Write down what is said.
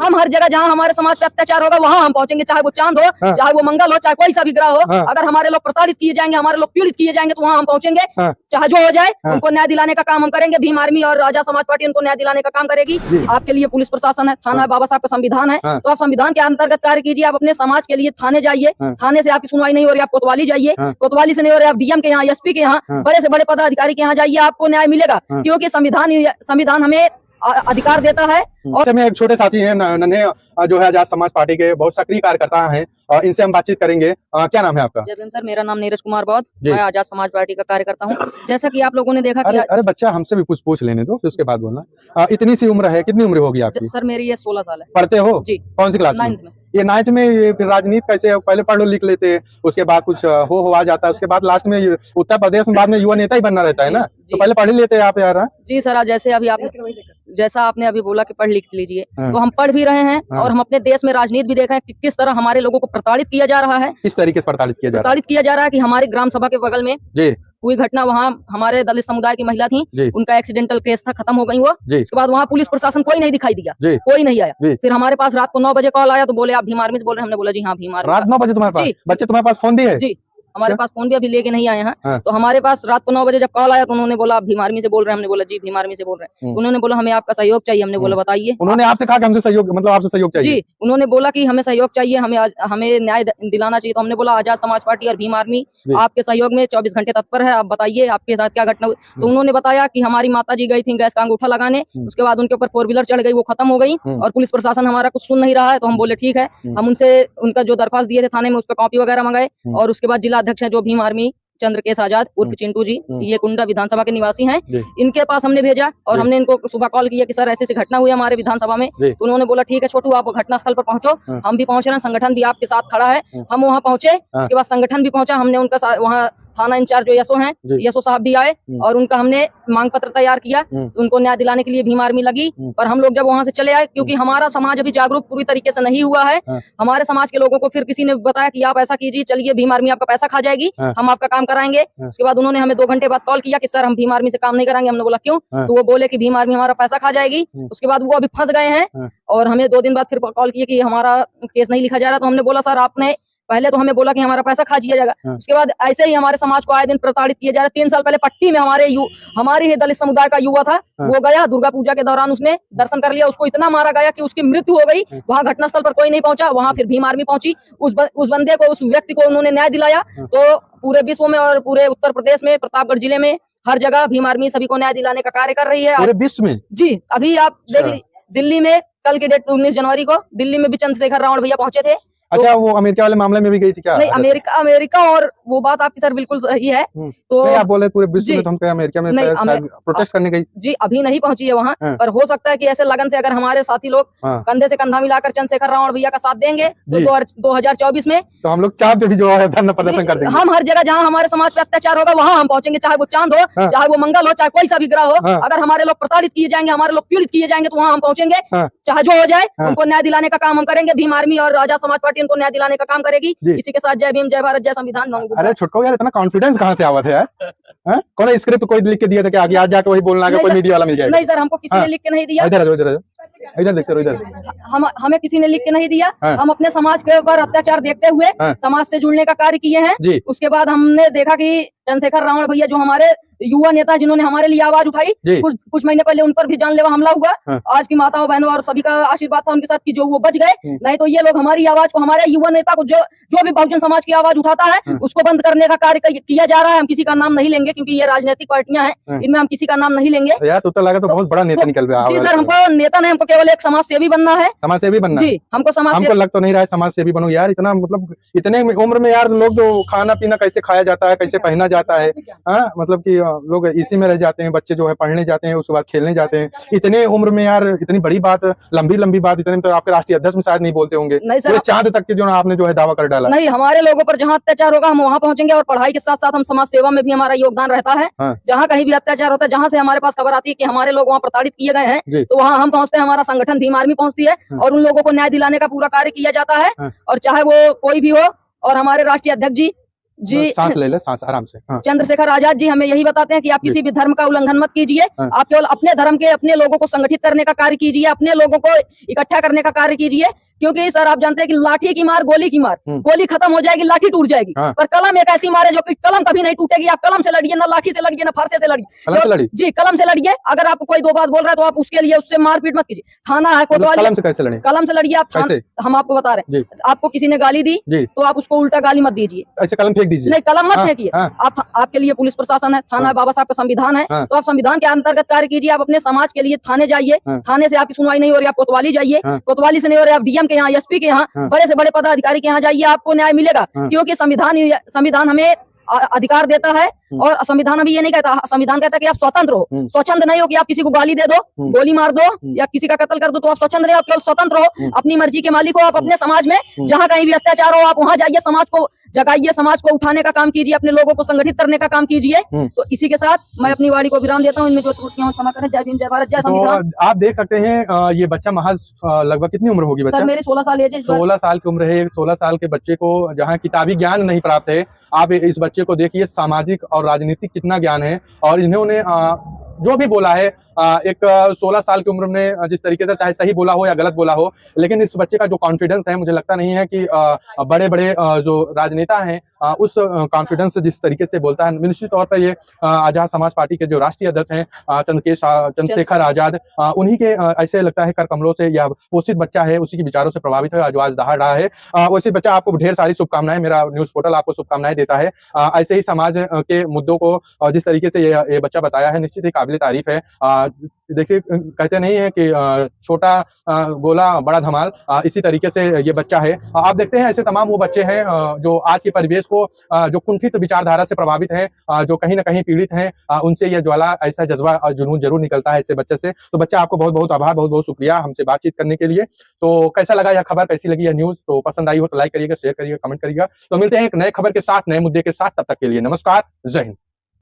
हम हर जगह जहाँ हमारे समाज पे अत्याचार होगा वहाँ हम पहुंचेंगे, चाहे वो चांद हो, चाहे वो मंगल हो, चाहे कोई सा भी ग्रह हो। अगर हमारे लोग प्रताड़ित किए जाएंगे, हमारे लोग पीड़ित किए जाएंगे, तो वहाँ हम पहुंचेंगे, चाहे जो हो जाए। उनको न्याय दिलाने का काम हम करेंगे। भीम आर्मी और आजाद समाज पार्टी उनको न्याय दिलाने का काम करेगी। आपके लिए पुलिस प्रशासन है, थाना है, बाबा साहब का संविधान है, तो आप संविधान के अंतर्गत कार्य कीजिए। आप अपने समाज के लिए थाने जाइए, थाने से आपकी सुनवाई नहीं हो रही, आप कोतवाली जाइए, कोतवाली से नहीं हो रही, आप डीएम के यहाँ, एसपी के यहाँ, बड़े से बड़े पदाधिकारी के यहाँ जाइए, आपको न्याय मिलेगा। क्योंकि संविधान हमें अधिकार देता है। और में एक छोटे साथी हैं नन्हे, जो है आजाद समाज पार्टी के बहुत सक्रिय कार्यकर्ता हैं, इनसे हम बातचीत करेंगे। क्या नाम है आपका? जय भीम सर, मेरा नाम नीरज कुमार बौद्ध, मैं आजाद समाज पार्टी का कार्यकर्ता हूं। जैसा कि आप लोगों ने देखा कि अरे बच्चा, हमसे भी कुछ पूछ लेने दो, फिर उसके बाद बोलना। इतनी सी उम्र है, कितनी उम्र होगी आपकी? सर मेरी ये 16 साल है। पढ़ते हो जी। कौन सी क्लास में? 9th में। ये 9th में, ये फिर राजनीति कैसे? पहले पढ़ लो लिख लेते, उसके बाद कुछ हो आ जाता है, उसके बाद लास्ट में उत्तर प्रदेश में बाद में युवा नेता ही बनना रहता है ना, तो पहले पढ़ ही लेते आप यार। जी सर, जैसा आपने अभी बोला कि पढ़ लिख लीजिए, तो हम पढ़ भी रहे हैं और हम अपने देश में राजनीति भी देख रहे हैं कि किस तरह हमारे लोगों को प्रताड़ित किया जा रहा है। किस तरीके से प्रताड़ित किया जा रहा है? कि हमारी ग्राम सभा के बगल में हुई घटना, वहाँ हमारे दलित समुदाय की महिला थी, उनका एक्सीडेंटल केस था, खत्म हो गई वो। उसके बाद वहाँ पुलिस प्रशासन कोई नहीं दिखाई दिया, कोई नहीं आया। फिर हमारे पास रात को 9 बजे कॉल आया, तो बोले आप भीम आर्मी से बोल रहे हैं? हमने बोला जी हाँ भीम आर्मी। रात 9 बजे तुम्हारे पास? बच्चे तुम्हारे पास फोन भी है? जी, हमारे पास फोन भी अभी लेके नहीं आए हैं। तो हमारे पास रात को 9 बजे जब कॉल आया, तो उन्होंने बोला आप भीम आर्मी से बोल रहे हैं? हमने बोला जी भीम आर्मी से बोल रहे हैं। उन्होंने बोला हमें आपका सहयोग चाहिए। हमने बोला बताइए। उन्होंने आपसे कहा कि हमसे सहयोग, मतलब आपसे सहयोग चाहिए? जी, उन्होंने बोला कि हमें सहयोग चाहिए, हमें न्याय दिलाना चाहिए। तो हमने बोला आजाद समाज पार्टी और भीम आर्मी आपके सहयोग में 24 घंटे तत्पर है, आप बताइए आपके साथ क्या घटना हुई। तो उन्होंने बताया कि हमारी माता जी गई थी गैस का अंगूठा लगाने, उसके बाद उनके ऊपर 4 व्हीलर चढ़ गई, वो खत्म हो गई और पुलिस प्रशासन हमारा कुछ सुन नहीं रहा है। तो हम बोले ठीक है, हम उनसे उनका जो दरखास्त दिए थे थाने में, उस पर कॉपी वगैरह मंगाए। और उसके बाद जिला अध्यक्ष है जो भीम आर्मी चंद्रकेश आजाद उर्फ चिंटू जी, ये कुंडा विधानसभा के निवासी हैं, इनके पास हमने भेजा और हमने इनको सुबह कॉल किया कि सर ऐसी घटना हुई हमारे विधानसभा में। तो उन्होंने बोला ठीक है छोटू, आप घटना स्थल पर पहुंचो। हम भी पहुंच रहे हैं, संगठन भी आपके साथ खड़ा है। हम वहाँ पहुंचे, उसके बाद संगठन भी पहुंचा। हमने उनका वहाँ थाना इंचार्ज जो यशो हैं, यशो साहब भी आए और उनका हमने मांग पत्र तैयार किया। उनको न्याय दिलाने के लिए भीम आर्मी लगी। पर हम लोग जब वहाँ से चले आए, क्योंकि हमारा समाज अभी जागरूक पूरी तरीके से नहीं हुआ है, हमारे समाज के लोगों को फिर किसी ने बताया कि आप ऐसा कीजिए, चलिए भीम आर्मी आपका पैसा खा जाएगी, हम आपका काम कराएंगे। उसके बाद उन्होंने हमें 2 घंटे बाद कॉल किया कि सर हम भीम आर्मी से काम नहीं कराएंगे। हमने बोला क्यों? तो वो बोले कि भीम आर्मी हमारा पैसा खा जाएगी। उसके बाद वो अभी फंस गए हैं और हमें 2 दिन बाद फिर कॉल किया कि हमारा केस नहीं लिखा जा रहा। तो हमने बोला सर आपने पहले तो हमें बोला कि हमारा पैसा खा दिया जाएगा, उसके बाद ऐसे ही हमारे समाज को आए दिन प्रताड़ित किया जा रहा है। 3 साल पहले पट्टी में हमारे ही दलित समुदाय का युवा था, वो गया दुर्गा पूजा के दौरान, उसने दर्शन कर लिया, उसको इतना मारा गया कि उसकी मृत्यु हो गई। वहाँ घटनास्थल पर कोई नहीं पहुंचा, वहाँ फिर भीम आर्मी पहुंची। उस बंदे को, उस व्यक्ति को उन्होंने न्याय दिलाया। तो पूरे विश्व में और पूरे उत्तर प्रदेश में, प्रतापगढ़ जिले में, हर जगह भीम आर्मी सभी को न्याय दिलाने का कार्य कर रही है। पूरे विश्व में? जी, अभी आप देख दिल्ली में कल की डेट 19 जनवरी को दिल्ली में भी चंद्रशेखर रावण भैया पहुंचे थे। अच्छा, वो अमेरिका वाले मामले में भी गई थी क्या? नहीं, अमेरिका और वो बात आपकी सर बिल्कुल सही है। तो नहीं, आप बोले पूरे विश्व में, तो हम अमेरिका में प्रोटेस्ट करने गई। जी, अभी नहीं पहुंची है वहाँ, पर हो सकता है कि ऐसे लगन से अगर हमारे साथी लोग कंधे से कंधा मिलाकर चंद्रशेखर रावण भैया का साथ देंगे तो 2024 में तो हम लोग चांद पे भी जो है धरना प्रदर्शन कर देंगे। हम हर जगह जहाँ हमारे समाज पे अत्याचार होगा वहाँ हम पहुंचेंगे, चाहे वो चांद हो, चाहे वो मंगल हो, चाहे कोई सा भी ग्रह हो। अगर हमारे लोग प्रताड़ित किए जाएंगे, हमारे लोग पीड़ित किए जाएंगे, तो वहाँ हम पहुंचेंगे, चाहे जो हो जाए। उनको न्याय दिलाने का काम हम करेंगे। भीम आर्मी और आजाद समाज पार्टी उनको न्याय दिलाने का काम करेगी। इसी के साथ जय भीम, जय भारत, जय संविधान। अरे छुटको यार, इतना कॉन्फिडेंस कहाँ से आवा था यार? कौन स्क्रिप्ट कोई लिख के दिया था कि आगे आज जाके वही बोलना है, कोई मीडिया वाला मिल जाएगा? नहीं सर, हमको किसी ने लिख के नहीं दिया। इधर देखते रहो, इधर। हमें किसी ने लिख के नहीं दिया। हम अपने समाज के ऊपर अत्याचार देखते हुए समाज से जुड़ने का कार्य किए हैं। उसके बाद हमने देखा कि चंद्रशेखर रावण भैया जो हमारे युवा नेता, जिन्होंने हमारे लिए आवाज उठाई, कुछ महीने पहले उन पर भी जानलेवा हमला हुआ। आज की माताओं बहनों और सभी का आशीर्वाद था उनके साथ कि जो वो बच गए। नहीं तो ये लोग हमारी आवाज को, हमारे युवा नेता को, जो भी बहुजन समाज की आवाज उठाता है उसको बंद करने का कार्य किया जा रहा है। हम किसी का नाम नहीं लेंगे क्योंकि ये राजनीतिक पार्टियां हैं, इनमें हम किसी का नाम नहीं लेंगे। यार तो लगा तो बहुत बड़ा नेता निकल रहा है। जी सर, हमको नेता नहीं, हमको केवल एक समाज सेवी बनना है। समाज सेवी बनना? जी, हमको लग तो नहीं रहा है समाज सेवी बनो यार। इतना मतलब इतने उम्र में यार लोग जो खाना पीना कैसे खाया जाता है, कैसे पहना जाता है, मतलब कि लोग इसी में रह जाते हैं। बच्चे जो है पढ़ने जाते हैं, उसके बाद खेलने जाते हैं। इतने उम्र में यार इतनी बड़ी बात, लंबी बात, इतने तो आपके राष्ट्रीय अध्यक्ष में शायद नहीं बोलते होंगे। नहीं सर, चांद तक के जो आपने जो है दावा कर डाला। नहीं, हमारे लोगों पर जहाँ अत्याचार होगा हम वहाँ पहुंचेंगे और पढ़ाई के साथ साथ हम समाज सेवा में भी हमारा योगदान रहता है। जहाँ कहीं भी अत्याचार होता है, जहाँ से हमारे पास खबर आती है कि हमारे लोग वहाँ प्रताड़ित किए गए हैं, तो वहाँ हम पहुँचते हैं, हमारा संगठन भीम आर्मी पहुँचती है और उन लोगों को न्याय दिलाने का पूरा कार्य किया जाता है। और चाहे वो कोई भी हो, और हमारे राष्ट्रीय अध्यक्ष जी जी सांस ले ले, सांस आराम से। हाँ। चंद्रशेखर आजाद जी हमें यही बताते हैं कि आप किसी भी धर्म का उल्लंघन मत कीजिए, हाँ। आप केवल अपने धर्म के अपने लोगों को संगठित करने का कार्य कीजिए, अपने लोगों को इकट्ठा करने का कार्य कीजिए, क्योंकि सर आप जानते हैं कि लाठी की मार गोली की मार, गोली खत्म हो जाएगी, लाठी टूट जाएगी, हाँ। पर कलम एक ऐसी मार है जो कि कलम कभी नहीं टूटेगी। आप कलम से लड़िए, ना लाठी से लड़िए, ना फरसे से लड़िए, कलम से लड़ी? जी कलम से लड़िए। अगर आपको कोई दो बात बोल रहा है तो आप उसके लिए उससे मारपीट मत कीजिए। थाना है कोतवाली, कलम से कैसे लड़े? कलम से लड़िए आप। हम आपको बता रहे हैं, आपको किसी ने गाली दी तो आप उसको उल्टा गाली मत दीजिए, ऐसे कलम फेंक दीजिए। नहीं कलम मत फेंकिए। आप आपके लिए पुलिस प्रशासन है, थाना है, बाबा साहब का संविधान है, तो आप संविधान के अंतर्गत कार्य कीजिए। आप अपने समाज के लिए थाने जाइए, थाने से आपकी सुनवाई नहीं हो रही आप कोतवाली जाइए, कोतवाली से नहीं हो रही आप डीएम के यहाँ, एसपी के यहाँ, बड़े से बड़े पदाधिकारी के यहाँ जाइए, आपको न्याय मिलेगा। क्योंकि संविधान हमें अधिकार देता है, और संविधान अभी ये नहीं कहता, संविधान कहता है कि आप स्वतंत्र हो, स्वच्छंद नहीं हो कि आप किसी को गाली दे दो, गोली मार दो या किसी का कत्ल कर दो, तो आप स्वच्छंद नहीं हो, आप केवल स्वतंत्र हो, अपनी मर्जी के मालिक हो। आप अपने समाज में जहाँ कहीं भी अत्याचार हो आप वहाँ जाइए, समाज को जगाइए, समाज को उठाने का काम कीजिए, अपने लोगों को संगठित करने का काम कीजिए। तो इसी के साथ मैं अपनी वाणी को विराम देता हूँ। इनमें जो त्रुटियां क्षमा करें। जय भीम, जय भारत, जय संविधान। तो आप देख सकते हैं ये बच्चा महज लगभग कितनी उम्र होगी बच्चा? सर मेरी 16 साल एज है। 16 साल की उम्र है। 16 साल के बच्चे को जहाँ किताबी ज्ञान नहीं प्राप्त है, आप इस बच्चे को देखिए सामाजिक और राजनीतिक कितना ज्ञान है। और इन्होंने जो भी बोला है, एक 16 साल की उम्र में जिस तरीके से चाहे सही बोला हो या गलत बोला हो, लेकिन इस बच्चे का जो कॉन्फिडेंस है, मुझे लगता नहीं है कि बड़े बड़े जो राजनेता हैं उस कॉन्फिडेंस से जिस तरीके से बोलता है। निश्चित तौर पर ये आजाद समाज पार्टी के जो राष्ट्रीय अध्यक्ष हैं चंद्रशेखर आजाद, उन्हीं के ऐसे लगता है कर कमलों से या पोषित बच्चा है, उसी के विचारों से प्रभावित है, जो आज दहाड़ रहा है। वैसे बच्चा आपको ढेर सारी शुभकामनाएं, मेरा न्यूज पोर्टल आपको शुभकामनाएं देता है। ऐसे ही समाज के मुद्दों को जिस तरीके से ये बच्चा बताया है, निश्चित ही काबिल तारीफ है। देखिए कहते नहीं है कि छोटा गोला बड़ा धमाल, इसी तरीके से ये बच्चा है। आप देखते हैं ऐसे तमाम वो बच्चे हैं जो आज के परिवेश को जो कुंठित विचारधारा से प्रभावित हैं, जो कहीं ना कहीं पीड़ित हैं, उनसे ये ज्वाला ऐसा जज्बा और जुनून जरूर निकलता है ऐसे बच्चे से। तो बच्चा आपको बहुत बहुत आभार, बहुत बहुत शुक्रिया हमसे बातचीत करने के लिए। तो कैसा लगा यह खबर, कैसी लगी यह न्यूज? तो पसंद आई हो तो लाइक करिएगा, शेयर करिएगा, कमेंट करिएगा। तो मिलते हैं एक नए खबर के साथ, नए मुद्दे के साथ। तब तक के लिए नमस्कार, जय हिंद।